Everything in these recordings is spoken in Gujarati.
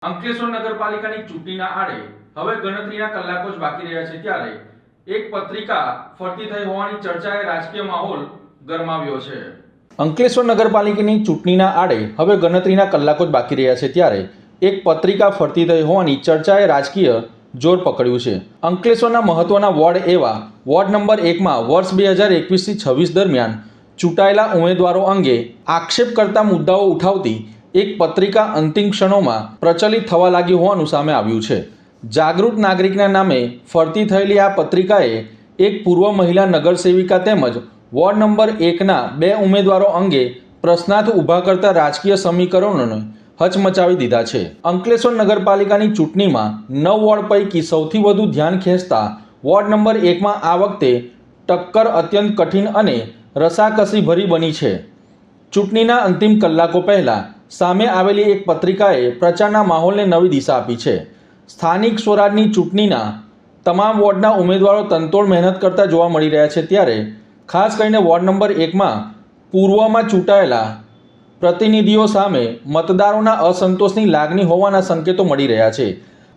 અંકલેશ્વર નગરપાલિકાની ચૂંટણીના આડે હવે ગણતરીના કલાકો જ બાકી રહ્યા છે ત્યારે એક પત્રિકા ફરતી થઈ હોવાની ચર્ચાએ રાજકીય માહોલ ગરમાવ્યો છે। અંકલેશ્વર નગરપાલિકાની ચૂંટણીના આડે હવે ગણતરીના કલાકો જ બાકી રહ્યા છે ત્યારે એક પત્રિકા ફરતી થઈ હોવાની ચર્ચાએ રાજકીય જોર પકડ્યું છે। અંકલેશ્વરના મહત્વના વોર્ડ એવા વોર્ડ નંબર 1માં વર્ષ 2021થી 26 દરમિયાન ચૂંટાયેલા ઉમેદવારો અંગે આક્ષેપ કરતા મુદ્દાઓ ઉઠાવતી એક પત્રિકા અંતિમ ક્ષણોમાં પ્રચલિત થવા લાગી હોવાનું સામે આવ્યું છે। જાગૃત નાગરિકના નામે ફરતી થયેલી આ પત્રિકાએ એક પૂર્વ મહિલા નગરસેવિકા તેમજ વોર્ડ નંબર 1ના 2 ઉમેદવારો અંગે પ્રશ્નાર્થ ઊભા કરતા રાજકીય સમીકરણોને હચમચાવી દીધા છે। અંકલેશ્વર નગરપાલિકાની ચૂંટણીમાં 9 વોર્ડ પૈકી સૌથી વધુ ધ્યાન ખેંચતા વોર્ડ નંબર 1માં આ વખતે ટક્કર અત્યંત કઠિન અને રસાકસી ભરી બની છે। ચૂંટણીના અંતિમ કલાકો પહેલાં સામે આવેલી એક પત્રિકાએ પ્રચારના માહોલને નવી દિશા આપી છે। સ્થાનિક સ્વરાજની ચૂંટણીના તમામ વોર્ડના ઉમેદવારો તનતોડ મહેનત કરતા જોવા મળી રહ્યા છે ત્યારે ખાસ કરીને વોર્ડ નંબર 1માં પૂર્વમાં ચૂંટાયેલા પ્રતિનિધિઓ સામે મતદારોના અસંતોષની લાગણી હોવાના સંકેતો મળી રહ્યા છે।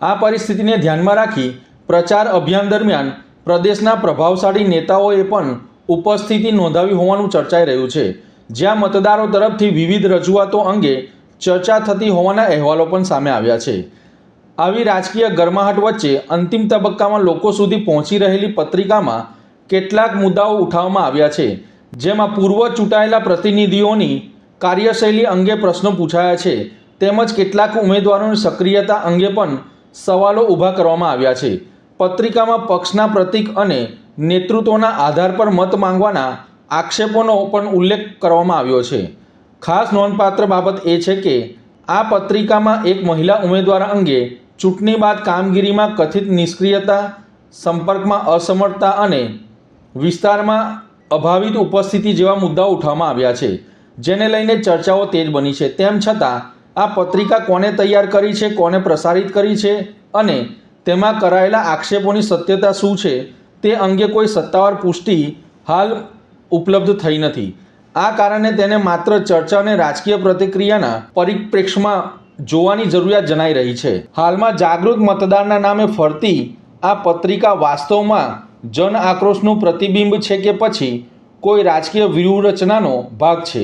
આ પરિસ્થિતિને ધ્યાનમાં રાખી પ્રચાર અભિયાન દરમિયાન પ્રદેશના પ્રભાવશાળી નેતાઓએ પણ ઉપસ્થિતિ નોંધાવી હોવાનું ચર્ચાઈ રહ્યું છે, જ્યાં મતદારો તરફથી વિવિધ રજૂઆતો અંગે ચર્ચા થતી હોવાના અહેવાલો પણ સામે આવ્યા છે। આવી રાજકીય ગરમાહટ વચ્ચે અંતિમ તબક્કામાં લોકો સુધી પહોંચી રહેલી પત્રિકામાં કેટલાક મુદ્દાઓ ઉઠાવવામાં આવ્યા છે, જેમાં પૂર્વ ચૂંટાયેલા પ્રતિનિધિઓની કાર્યશૈલી અંગે પ્રશ્નો પૂછાયા છે તેમજ કેટલાક ઉમેદવારોની સક્રિયતા અંગે પણ સવાલો ઊભા કરવામાં આવ્યા છે। પત્રિકામાં પક્ષના પ્રતીક અને નેતૃત્વના આધાર પર મત માંગવાના આક્ષેપોનો પણ ઉલ્લેખ કરવામાં આવ્યો છે। ખાસ નોંધપાત્ર બાબત એ છે કે આ પત્રિકામાં એક મહિલા ઉમેદવાર અંગે ચૂંટણી બાદ કામગીરીમાં કથિત નિષ્ક્રિયતા, સંપર્કમાં અસમર્થતા અને વિસ્તારમાં અભાવિત ઉપસ્થિતિ જેવા મુદ્દાઓ ઉઠાવવામાં આવ્યા છે, જેને લઈને ચર્ચાઓ તેજ બની છે। તેમ છતાં આ પત્રિકા કોને તૈયાર કરી છે, કોને પ્રસારિત કરી છે અને તેમાં કરાયેલા આક્ષેપોની સત્યતા શું છે તે અંગે કોઈ સત્તાવાર પુષ્ટિ હાલ ઉપલબ્ધ થઈ નથી। આ કારણે તેને માત્ર ચર્ચા અને રાજકીય પ્રતિક્રિયાના પરિપ્રેક્ષ્યમાં જોવાની જરૂરિયાત જણાઈ રહી છે। હાલમાં જાગૃત મતદારના નામે ફરતી આ પત્રિકા વાસ્તવમાં જન આક્રોશનું પ્રતિબિંબ છે કે પછી કોઈ રાજકીય વ્યૂહરચનાનો ભાગ છે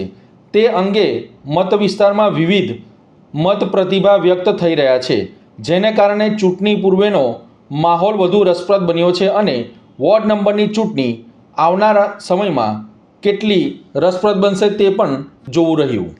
તે અંગે મત વિસ્તારમાં વિવિધ મત પ્રતિભા વ્યક્ત થઈ રહ્યા છે, જેને કારણે ચૂંટણી પૂર્વેનો માહોલ વધુ રસપ્રદ બન્યો છે અને વોર્ડ નંબરની ચૂંટણી આવનારા સમયમાં કેટલી રસપ્રદ બનશે તે પણ જોવું રહ્યું।